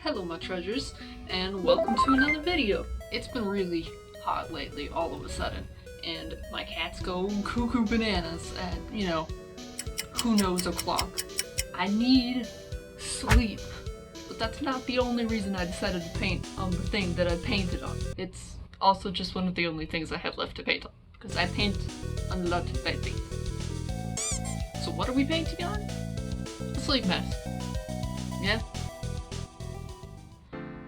Hello my treasures, and welcome to another video. It's been really hot lately all of a sudden, and my cats go cuckoo bananas at, who knows o'clock. I need sleep, but that's not the only reason I decided to paint on the thing that I painted on. It's also just one of the only things I have left to paint on, because I paint a lot of baby. So what are we painting on? A sleep mask. Yeah?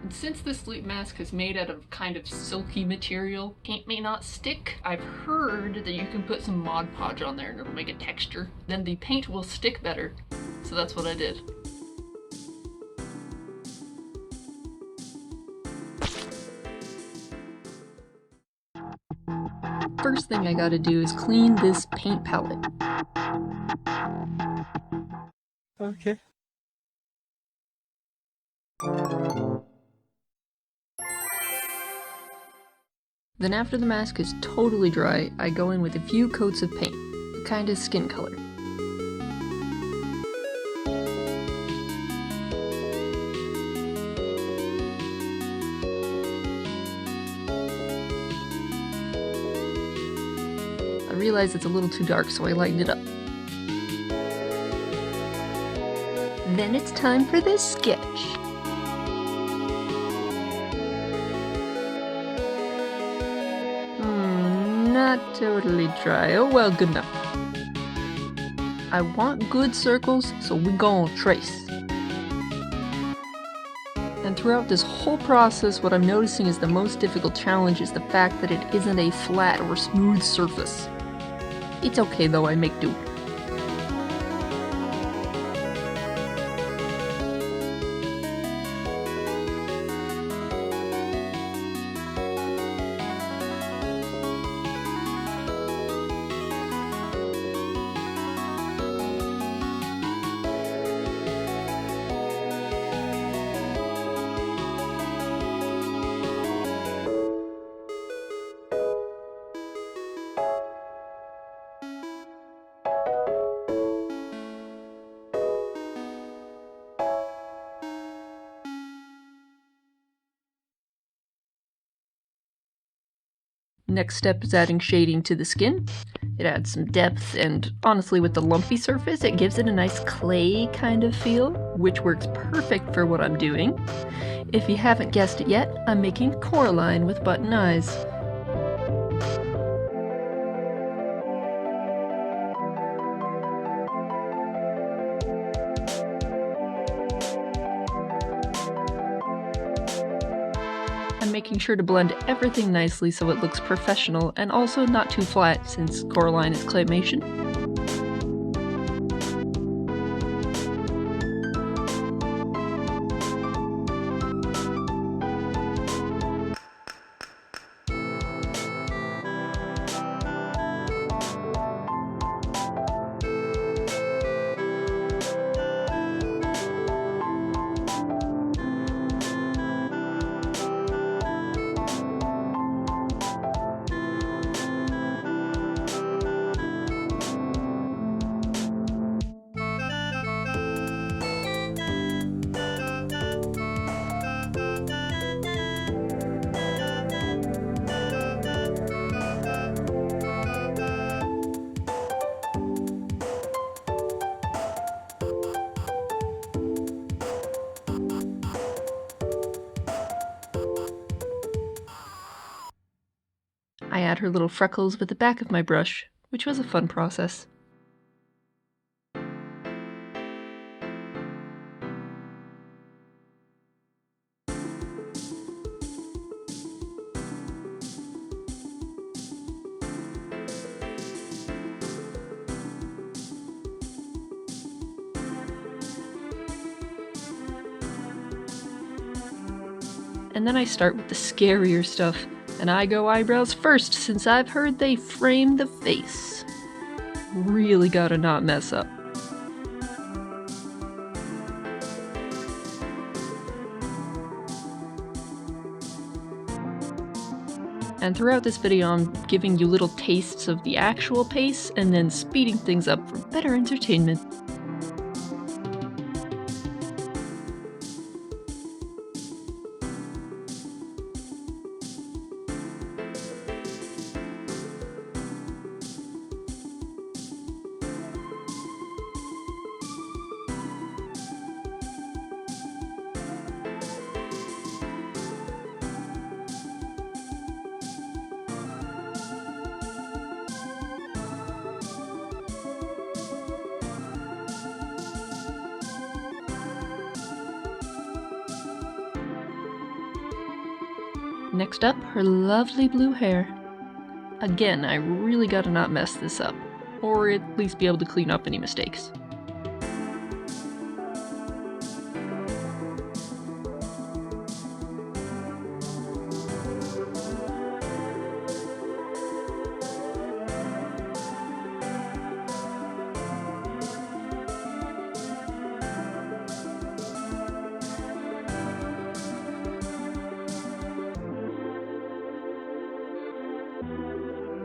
And since this sleep mask is made out of kind of silky material, paint may not stick. I've heard that you can put some Mod Podge on there and it'll make a texture. Then the paint will stick better. So that's what I did. First thing I gotta do is clean this paint palette. Okay. Then after the mask is totally dry, I go in with a few coats of paint, a kind of skin color. I realize it's a little too dark, so I lightened it up. Then it's time for the sketch. Not totally dry. Oh well, good enough. I want good circles, so we gon' trace. And throughout this whole process, what I'm noticing is the most difficult challenge is the fact that it isn't a flat or smooth surface. It's okay though, I make do. Next step is adding shading to the skin. It adds some depth, and honestly with the lumpy surface it gives it a nice clay kind of feel, which works perfect for what I'm doing. If you haven't guessed it yet, I'm making Coraline with button eyes. I'm making sure to blend everything nicely so it looks professional and also not too flat since Coraline is claymation. I add her little freckles with the back of my brush, which was a fun process. And then I start with the scarier stuff. And I go eyebrows first, since I've heard they frame the face. Really gotta not mess up. And throughout this video I'm giving you little tastes of the actual pace, and then speeding things up for better entertainment. Next up, her lovely blue hair. Again, I really gotta not mess this up, or at least be able to clean up any mistakes.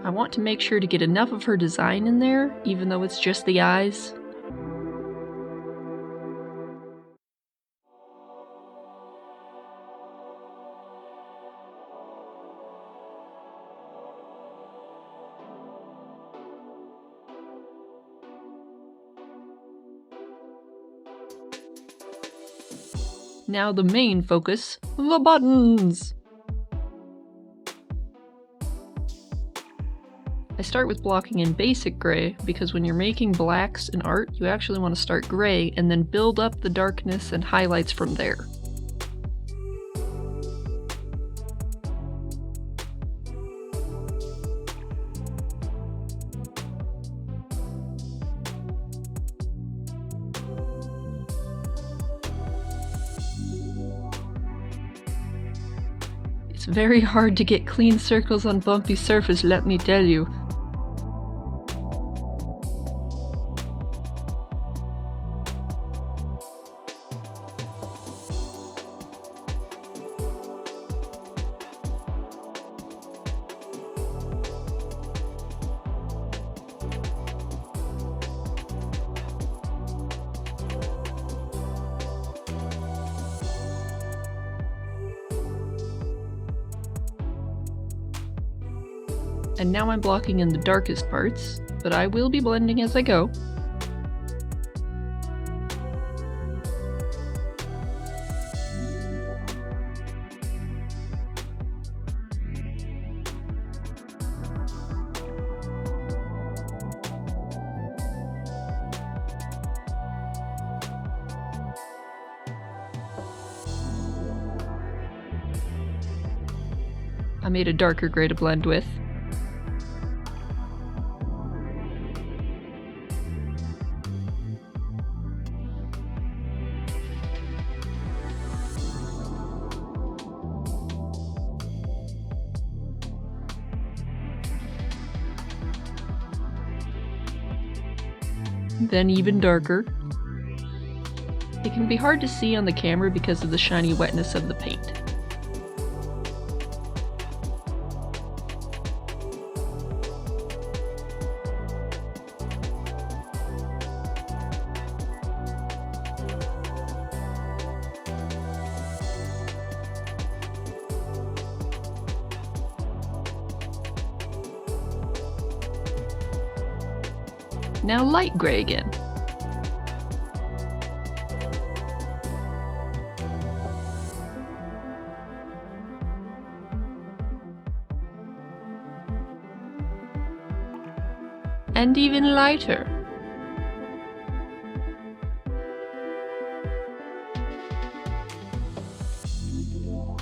I want to make sure to get enough of her design in there, even though it's just the eyes. Now the main focus, the buttons! I start with blocking in basic gray because when you're making blacks in art, you actually want to start gray and then build up the darkness and highlights from there. It's very hard to get clean circles on bumpy surface, let me tell you. And now I'm blocking in the darkest parts, but I will be blending as I go. I made a darker gray to blend with. Then even darker. It can be hard to see on the camera because of the shiny wetness of the paint. Now light gray again. And even lighter.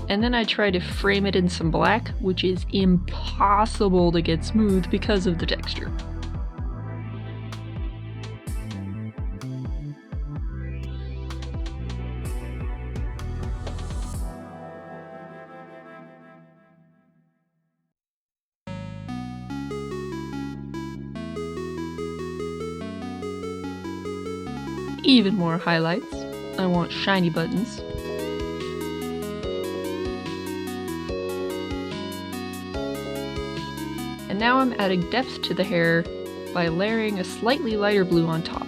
And then I try to frame it in some black, which is impossible to get smooth because of the texture. Even more highlights. I want shiny buttons. And now I'm adding depth to the hair by layering a slightly lighter blue on top.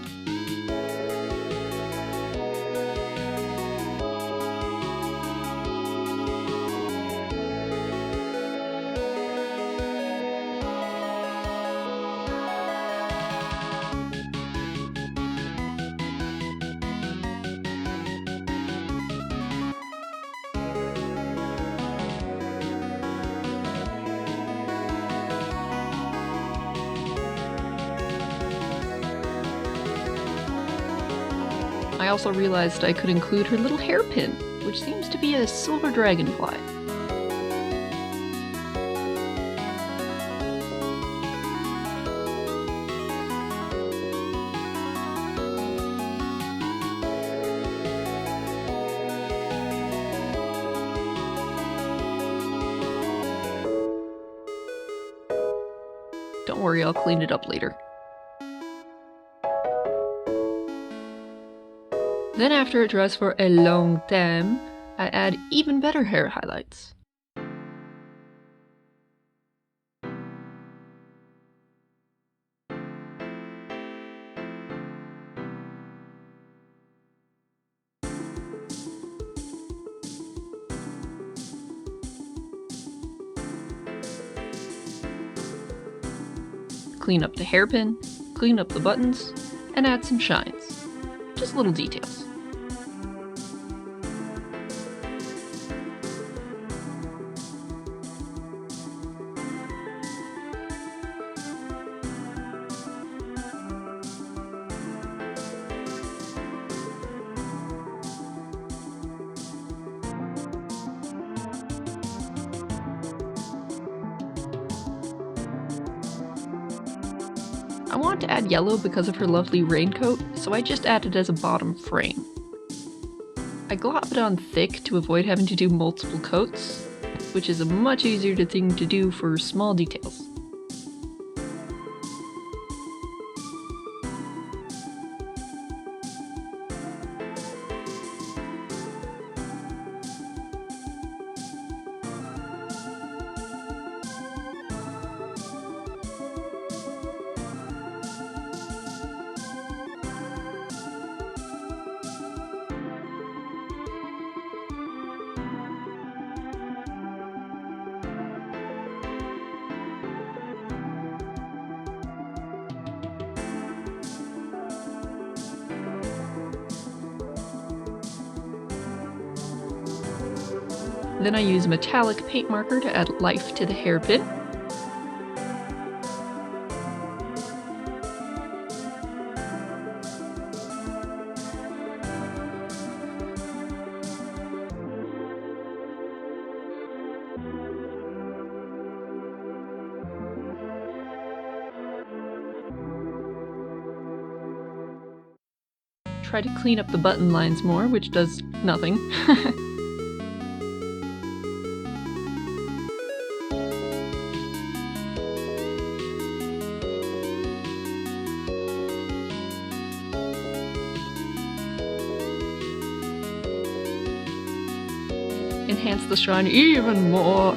I also realized I could include her little hairpin, which seems to be a silver dragonfly. don't worry, I'll clean it up later. Then after it dries for a long time, I add even better hair highlights. Clean up the hairpin, clean up the buttons, and add some shines. Just little details. I want to add yellow because of her lovely raincoat, so I just add it as a bottom frame. I glop it on thick to avoid having to do multiple coats, which is a much easier thing to do for small details. Then I use metallic paint marker to add life to the hairpin. Try to clean up the button lines more, which does nothing. Enhance the shine even more.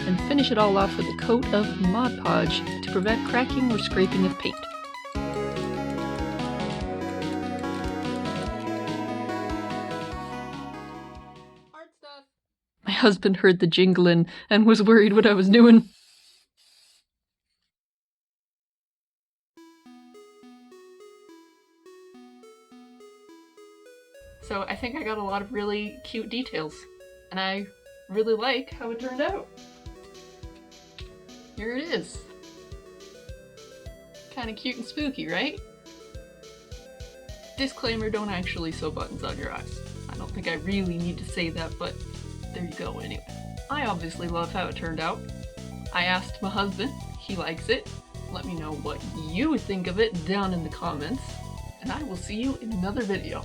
And finish it all off with a coat of Mod Podge to prevent cracking or scraping of paint. My husband heard the jingling and was worried what I was doing. So I think I got a lot of really cute details, and I really like how it turned out. Here it is. Kinda cute and spooky, right? Disclaimer, don't actually sew buttons on your eyes. I don't think I really need to say that, but there you go anyway. I obviously love how it turned out. I asked my husband, he likes it. Let me know what you think of it down in the comments, and I will see you in another video.